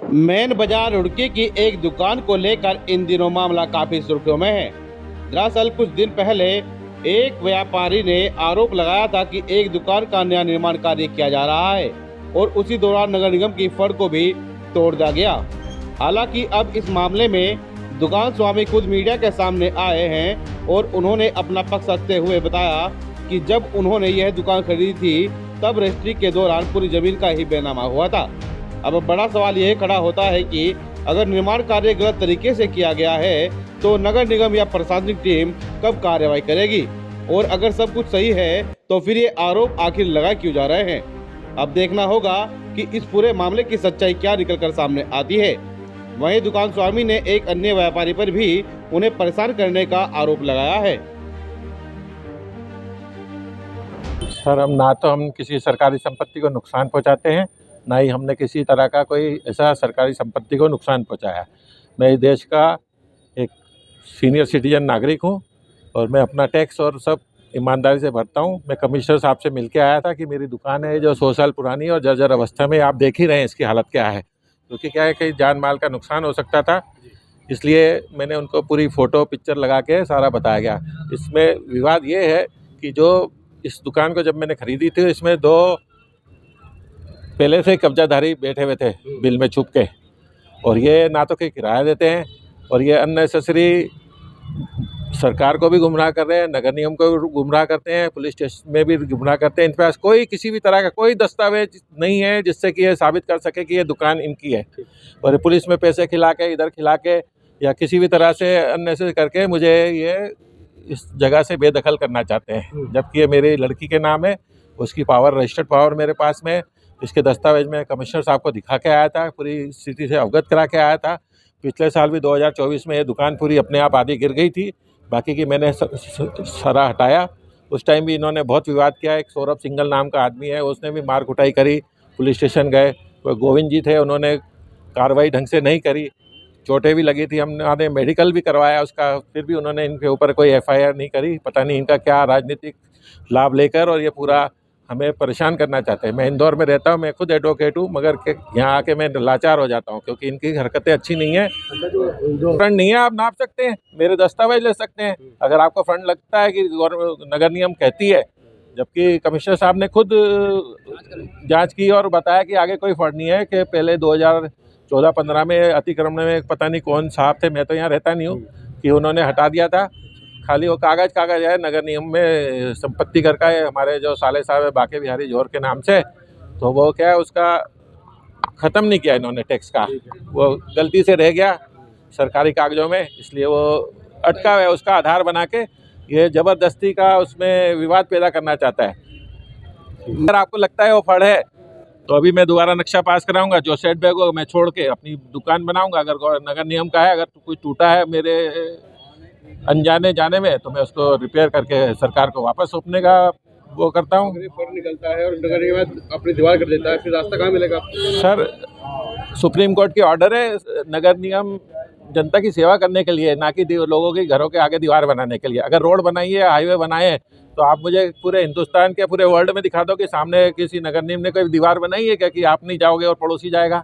Main बाजार रुड़की की एक दुकान को लेकर इन दिनों मामला काफी सुर्खियों में है। दरअसल कुछ दिन पहले एक व्यापारी ने आरोप लगाया था कि एक दुकान का नया निर्माण कार्य किया जा रहा है और उसी दौरान नगर निगम की फड़ को भी तोड़ दिया गया। हालांकि अब इस मामले में दुकान स्वामी खुद मीडिया के सामने आए हैं और उन्होंने अपना पक्ष रखते हुए बताया कि जब उन्होंने यह दुकान खरीदी थी तब रजिस्ट्री के दौरान पूरी जमीन का ही बेनामा हुआ था। अब बड़ा सवाल यह खड़ा होता है कि अगर निर्माण कार्य गलत तरीके से किया गया है तो नगर निगम या प्रशासनिक टीम कब कार्रवाई करेगी, और अगर सब कुछ सही है तो फिर ये आरोप आखिर लगाए क्यों जा रहे हैं। अब देखना होगा कि इस पूरे मामले की सच्चाई क्या निकलकर सामने आती है। वहीं दुकान स्वामी ने एक अन्य व्यापारी पर भी उन्हें परेशान करने का आरोप लगाया है। सर, हम किसी सरकारी संपत्ति को नुकसान पहुंचाते हैं, ना ही हमने किसी तरह का कोई ऐसा सरकारी संपत्ति को नुकसान पहुंचाया। मैं इस देश का एक सीनियर सिटीजन नागरिक हूं और मैं अपना टैक्स और सब ईमानदारी से भरता हूं। मैं कमिश्नर साहब से मिलके आया था कि मेरी दुकान है जो 100 साल पुरानी है और जर्जर अवस्था में, आप देख ही रहे हैं इसकी हालत क्या है, क्योंकि क्या है कि जान माल का नुकसान हो सकता था। इसलिए मैंने उनको पूरी फ़ोटो पिक्चर लगा के सारा बताया गया। इसमें विवाद ये है कि जो इस दुकान को जब मैंने ख़रीदी थी, इसमें 2 पहले से कब्जाधारी बैठे हुए थे बिल में छुप के, और ये ना तो कोई किराया देते हैं और ये अननेसेसरी सरकार को भी गुमराह कर रहे हैं, नगर निगम को भी गुमराह करते हैं, पुलिस स्टेशन में भी गुमराह करते हैं। इनके पास कोई किसी भी तरह का कोई दस्तावेज नहीं है जिससे कि ये साबित कर सके कि ये दुकान इनकी है, और पुलिस में पैसे खिला के, इधर खिला के या किसी भी तरह से अननेसेसरी करके मुझे ये इस जगह से बेदखल करना चाहते हैं, जबकि ये मेरी लड़की के नाम है। उसकी पावर, रजिस्टर्ड पावर मेरे पास में। इसके दस्तावेज में कमिश्नर साहब को दिखा के आया था, पूरी स्थिति से अवगत करा के आया था। पिछले साल भी 2024 में ये दुकान पूरी अपने आप आधी गिर गई थी, बाकी की मैंने सारा हटाया। उस टाइम भी इन्होंने बहुत विवाद किया। एक सौरभ सिंगल नाम का आदमी है, उसने भी मार कुटाई करी, पुलिस स्टेशन गए। कोई गोविंद जी थे, उन्होंने कार्रवाई ढंग से नहीं करी, चोटें भी लगी थी, हमने मेडिकल भी करवाया उसका, फिर भी उन्होंने इनके ऊपर कोई एफआईआर नहीं करी। पता नहीं इनका क्या राजनीतिक लाभ लेकर और ये पूरा हमें परेशान करना चाहते हैं। मैं इंदौर में रहता हूँ, मैं खुद एडवोकेट हूँ, मगर यहाँ आके मैं लाचार हो जाता हूँ क्योंकि इनकी हरकतें अच्छी नहीं है। फंड नहीं है, आप नाप सकते हैं, मेरे दस्तावेज ले सकते हैं। अगर आपको फंड लगता है कि नगर निगम कहती है, जबकि कमिश्नर साहब ने खुद जांच की और बताया कि आगे कोई फंड नहीं है, कि पहले 2014-15 में अतिक्रमण में पता नहीं कौन साहब थे, मैं तो यहाँ रहता नहीं हूँ, कि उन्होंने हटा दिया था। खाली वो कागज़ है, नगर निगम में संपत्ति कर का है, हमारे जो साले साहब है बाके बिहारी जोहर के नाम से, तो वो क्या है, उसका ख़त्म नहीं किया इन्होंने टैक्स का, वो गलती से रह गया सरकारी कागज़ों में, इसलिए वो अटका है। उसका आधार बना के ये ज़बरदस्ती का उसमें विवाद पैदा करना चाहता है। अगर आपको लगता है वो फड़ है तो अभी मैं दोबारा नक्शा पास कराऊंगा, जो सेट बैग होगा मैं छोड़ के अपनी दुकान बनाऊंगा। अगर नगर निगम का है, अगर कुछ टूटा है मेरे अनजाने जाने में, तो मैं उसको रिपेयर करके सरकार को वापस सौंपने का वो करता हूँ। फर्क निकलता है और नगर निगम अपनी दीवार कर देता है, फिर रास्ता कहाँ मिलेगा? सर, सुप्रीम कोर्ट की ऑर्डर है, नगर निगम जनता की सेवा करने के लिए, ना कि लोगों के घरों के आगे दीवार बनाने के लिए। अगर रोड बनाई है, हाईवे बनाए हैं, तो आप मुझे पूरे हिंदुस्तान के, पूरे वर्ल्ड में दिखा दो कि सामने किसी नगर निगम ने कोई दीवार बनाई है क्या, कि आप नहीं जाओगे और पड़ोसी जाएगा।